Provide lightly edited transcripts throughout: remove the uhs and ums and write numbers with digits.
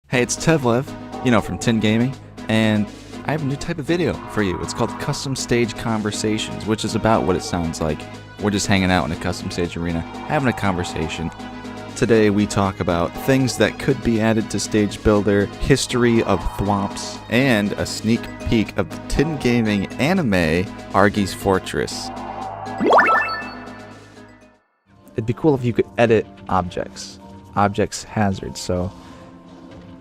Hey, it's Tevlev, from Tin Gaming, and I have a new type of video for you. It's called Custom Stage Conversations, which is about what it sounds like. We're just hanging out in a custom stage arena, having a conversation. Today we talk about things that could be added to Stage Builder, history of Thwomps, and a sneak peek of the Tin Gaming anime, Argy's Fortress. It'd be cool if you could edit objects hazards. So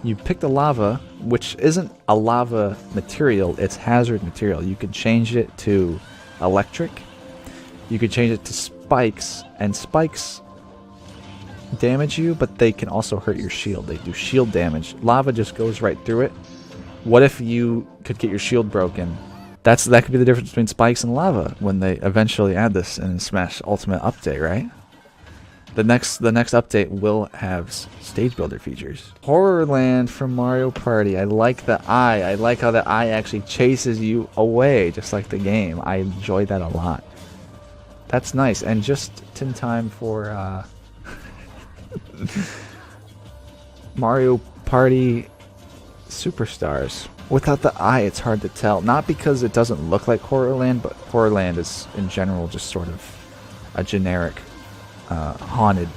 you pick the lava, which isn't a lava material, it's hazard material. You can change it to electric. You could change it to spikes, and spikes damage you, but they can also hurt your shield. They do shield damage. Lava just goes right through it. What if you could get your shield broken? That could be the difference between spikes and lava when they eventually add this in Smash Ultimate Update, right? The next update will have stage builder features. Horrorland from Mario Party. I like the eye. I like how the eye actually chases you away, just like the game. I enjoy that a lot. That's nice. And just in time for Mario Party Superstars. Without the eye, it's hard to tell. Not because it doesn't look like Horrorland, but Horrorland is in general just sort of a generic haunted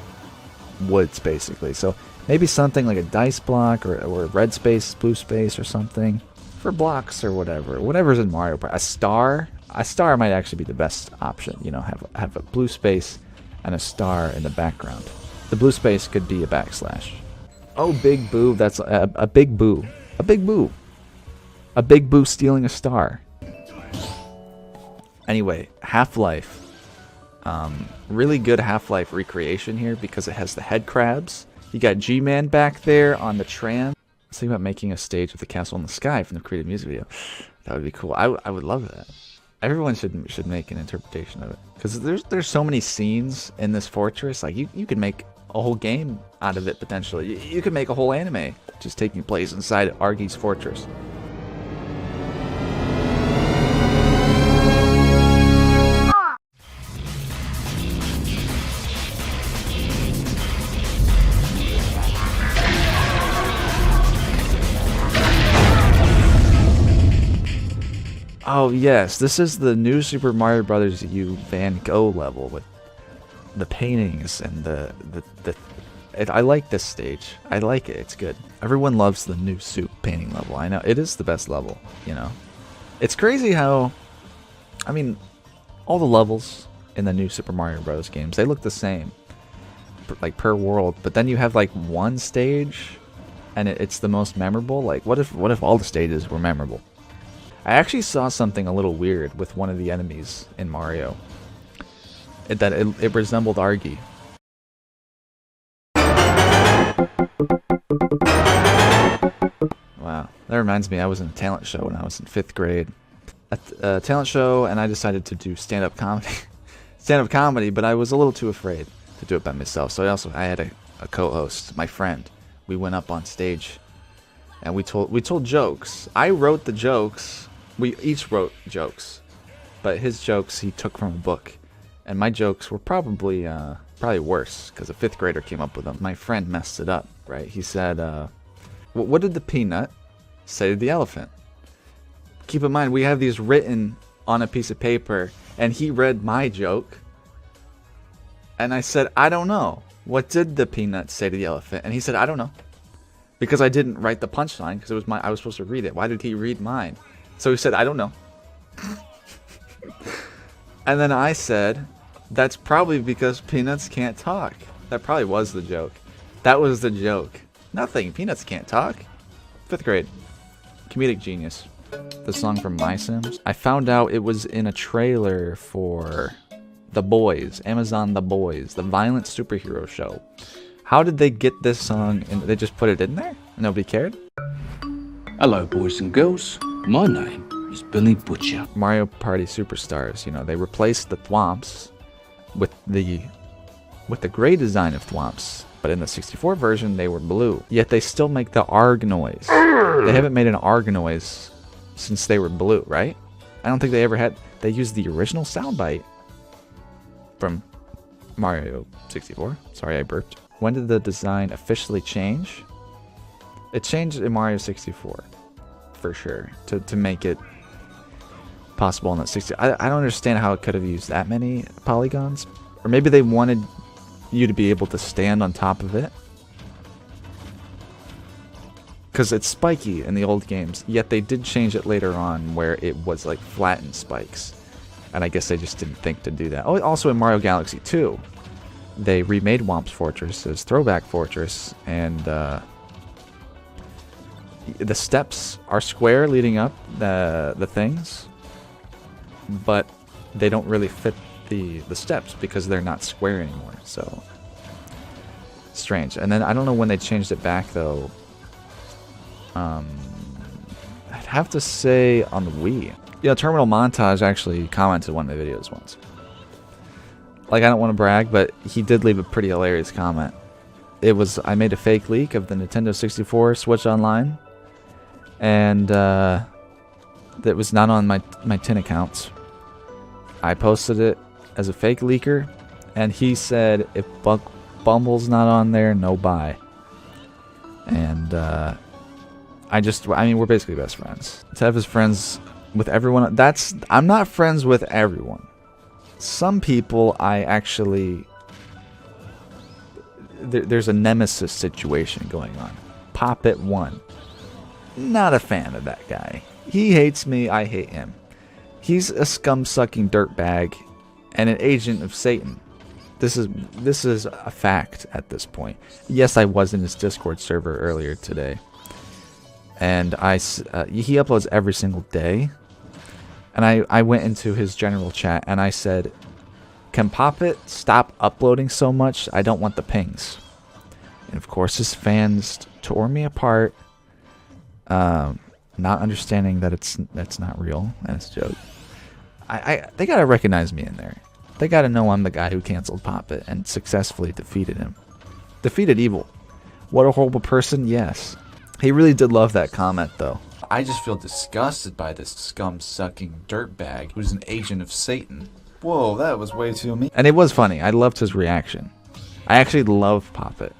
woods, basically. So maybe something like a dice block or a red space, blue space, or something for blocks or whatever's in Mario Party. A star might actually be the best option. Have a blue space and a star in the background. The blue space could be a backslash. Oh, Big Boo! That's a Big Boo. A Big Boo. A Big Boo stealing a star. Anyway, Half-Life. Really good Half-Life recreation here because it has the head crabs. You got G-Man back there on the tram. Let's think about making a stage with the castle in the sky from the creative music video. That would be cool. I would love that. Everyone should make an interpretation of it because there's so many scenes in this fortress. Like you could make a whole game out of it potentially. You could make a whole anime just taking place inside Argy's Fortress. Oh yes, this is the new Super Mario Brothers U Van Gogh level with the paintings and I like this stage. I like it. It's good. Everyone loves the new soup painting level. I know it is the best level. It's crazy how, all the levels in the new Super Mario Bros. Games, they look the same, like per world. But then you have like one stage, and it's the most memorable. Like what if all the stages were memorable? I actually saw something a little weird with one of the enemies in Mario. It resembled Argy. Wow, that reminds me, I was in a talent show when I was in 5th grade. At a talent show, and I decided to do stand-up comedy. But I was a little too afraid to do it by myself. So I had a co-host, my friend. We went up on stage, and we told jokes. I wrote the jokes. We each wrote jokes, but his jokes he took from a book, and my jokes were probably worse because a 5th grader came up with them. My friend messed it up, right? He said, "What did the peanut say to the elephant?" Keep in mind we have these written on a piece of paper, and he read my joke, and I said, "I don't know. What did the peanut say to the elephant?" And he said, "I don't know," because I didn't write the punchline because I was supposed to read it. Why did he read mine? So he said, "I don't know." And then I said, "That's probably because peanuts can't talk." That probably was the joke. That was the joke. Nothing. Peanuts can't talk. 5th grade. Comedic genius. The song from My Sims. I found out it was in a trailer for The Boys. Amazon The Boys. The violent superhero show. How did they get this song? And they just put it in there? Nobody cared? Hello, boys and girls. My name is Billy Butcher. Mario Party Superstars, they replaced the Thwomps with the gray design of Thwomps, but in the 64 version they were blue. Yet they still make the arg noise. They haven't made an arg noise since they were blue, right? I don't think they ever had. They used the original soundbite from Mario 64. Sorry, I burped. When did the design officially change? It changed in Mario 64, for sure, to make it possible in that 60. I don't understand how it could have used that many polygons. Or maybe they wanted you to be able to stand on top of it. Because it's spiky in the old games, yet they did change it later on where it was like flattened spikes. And I guess they just didn't think to do that. Oh, also in Mario Galaxy 2, they remade Thwomp's Fortress as Throwback Fortress, and the steps are square leading up the things, but they don't really fit the steps because they're not square anymore. So strange. And then I don't know when they changed it back though. I'd have to say on the Wii. Yeah, Terminal Montage actually commented one of the videos once. Like, I don't want to brag, but he did leave a pretty hilarious comment. It was, I made a fake leak of the Nintendo 64 Switch Online, and that was not on my 10 accounts. I posted it as a fake leaker, and he said, if Bumble's not on there, no buy. And I mean, we're basically best friends. Tev is friends with everyone. I'm not friends with everyone. Some people I actually... There's a nemesis situation going on. Poppet 1. Not a fan of that guy. He hates me, I hate him. He's a scum-sucking dirtbag and an agent of Satan. This is a fact at this point. Yes, I was in his Discord server earlier today. And he uploads every single day. And I went into his general chat and I said, can Poppet stop uploading so much? I don't want the pings. And of course his fans tore me apart, not understanding that that's not real and it's a joke. They gotta recognize me in there. They gotta know I'm the guy who canceled Poppet and successfully defeated him. Defeated evil. What a horrible person, yes. He really did love that comment though. I just feel disgusted by this scum-sucking dirtbag who's an agent of Satan. Whoa, that was way too mean. And it was funny. I loved his reaction. I actually love Poppet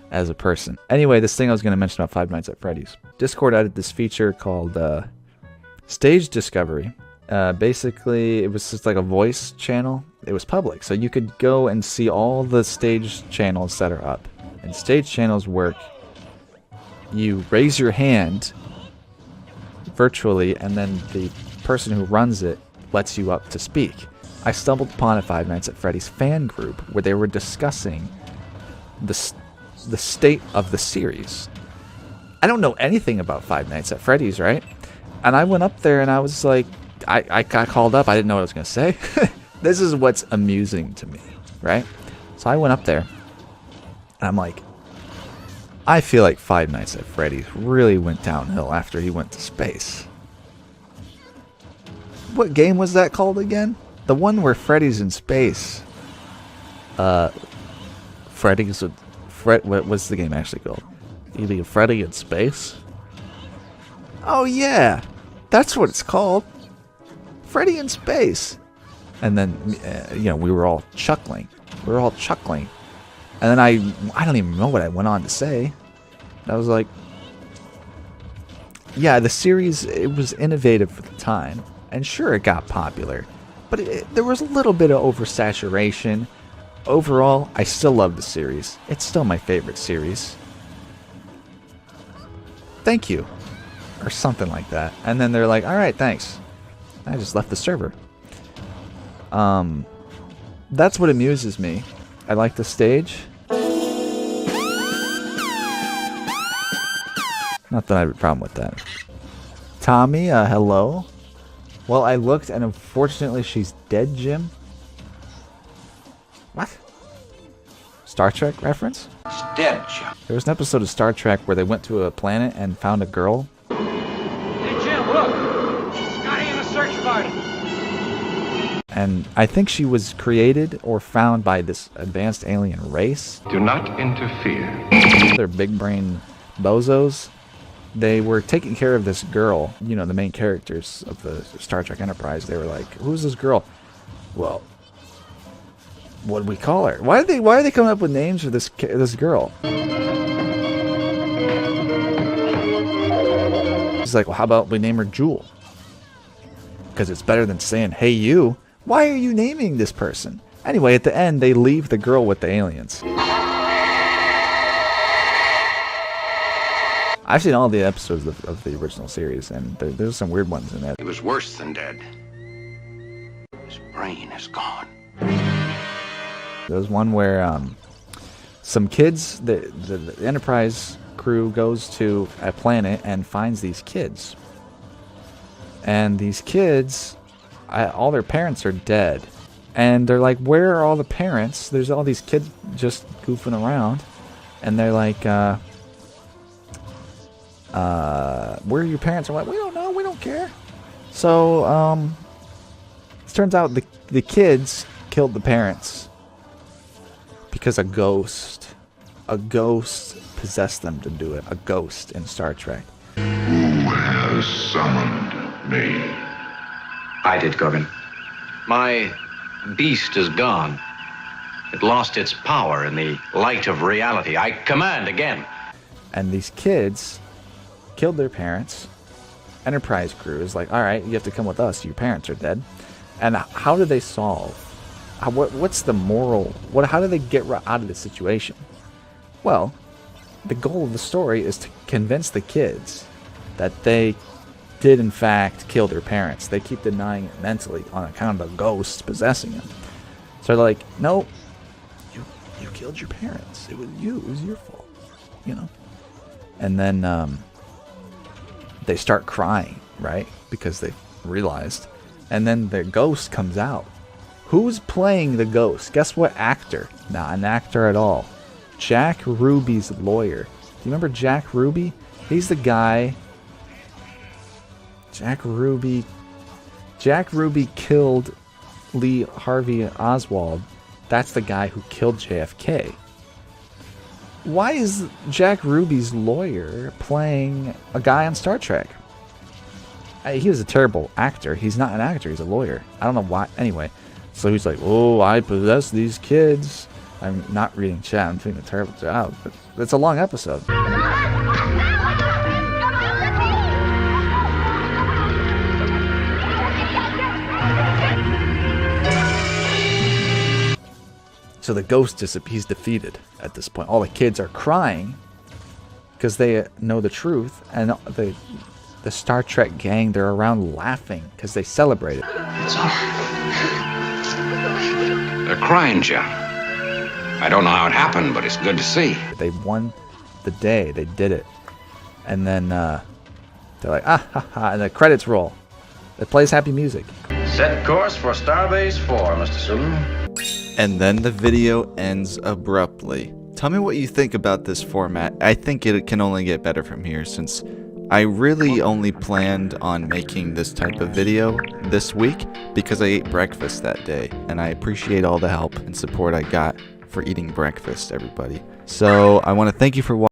as a person. Anyway, this thing I was going to mention about Five Nights at Freddy's. Discord added this feature called Stage Discovery. Basically, it was just like a voice channel. It was public, so you could go and see all the stage channels that are up. And stage channels work. You raise your hand virtually, and then the person who runs it lets you up to speak. I stumbled upon a Five Nights at Freddy's fan group where they were discussing the state of the series. I don't know anything about Five Nights at Freddy's, right? And I went up there and I was like, I got called up. I didn't know what I was going to say. This is what's amusing to me, right? So I went up there and I'm like, I feel like Five Nights at Freddy's really went downhill after he went to space. What game was that called again? The one where Freddy's in space. Freddy's... what was the game actually called? Either Freddy in Space? Oh yeah! That's what it's called. Freddy in Space. And then, we were all chuckling. And then I don't even know what I went on to say. I was like, yeah, the series, it was innovative for the time. And sure, it got popular. But there was a little bit of oversaturation. Overall, I still love the series. It's still my favorite series. Thank you. Or something like that. And then they're like, alright, thanks. I just left the server. That's what amuses me. I like the stage. Not that I have a problem with that. Tommy, hello. Well, I looked and unfortunately she's dead, Jim. What? Star Trek reference? She's dead, Jim. There was an episode of Star Trek where they went to a planet and found a girl. Hey, Jim, look. Scotty in a search party. And I think she was created or found by this advanced alien race. Do not interfere. They're big brain bozos. They were taking care of this girl, the main characters of the Star Trek Enterprise. They were like, who's this girl? Well, what do we call her? Why are they coming up with names for this girl? He's like, well, how about we name her Jewel? Because it's better than saying, hey, you. Why are you naming this person? Anyway, at the end, they leave the girl with the aliens. I've seen all the episodes of the original series, and there's some weird ones in that. He was worse than dead. His brain is gone. There's one where some kids, the Enterprise crew goes to a planet and finds these kids. And these kids, all their parents are dead. And they're like, where are all the parents? There's all these kids just goofing around. And they're like, where are your parents? I'm like, we don't know, we don't care. So, it turns out the kids killed the parents because a ghost possessed them to do it. A ghost in Star Trek. Who has summoned me? I did, Gorgon. My beast is gone. It lost its power in the light of reality. I command again. And these kids killed their parents. Enterprise crew is like, all right, you have to come with us. Your parents are dead. And how do they solve? What's the moral? How do they get out of this situation? Well, the goal of the story is to convince the kids that they did in fact kill their parents. They keep denying it mentally on account of the ghosts possessing them. So they're like, no, you killed your parents. It was you. It was your fault. You know? And then they start crying, right? Because they realized. And then the ghost comes out. Who's playing the ghost? Guess what actor? Not an actor at all. Jack Ruby's lawyer. Do you remember Jack Ruby? He's the guy. Jack Ruby killed Lee Harvey Oswald. That's the guy who killed JFK. Why is Jack Ruby's lawyer playing a guy on Star Trek? He was a terrible actor. He's not an actor. He's a lawyer. I don't know why. Anyway, so he's like, oh, I possess these kids. I'm not reading chat. I'm doing a terrible job. But it's a long episode. So the ghost he's defeated at this point. All the kids are crying because they know the truth, and the Star Trek gang, they're around laughing because they celebrate it. It's all right. They're crying, John. I don't know how it happened, but it's good to see. They won the day. They did it. And then they're like, ah, ha, ha, and the credits roll. It plays happy music. Set course for Starbase 4, Mr. Sulu. And then the video ends abruptly. Tell me what you think about this format. I think it can only get better from here, since I really only planned on making this type of video this week because I ate breakfast that day, and I appreciate all the help and support I got for eating breakfast, everybody. So I want to thank you for watching.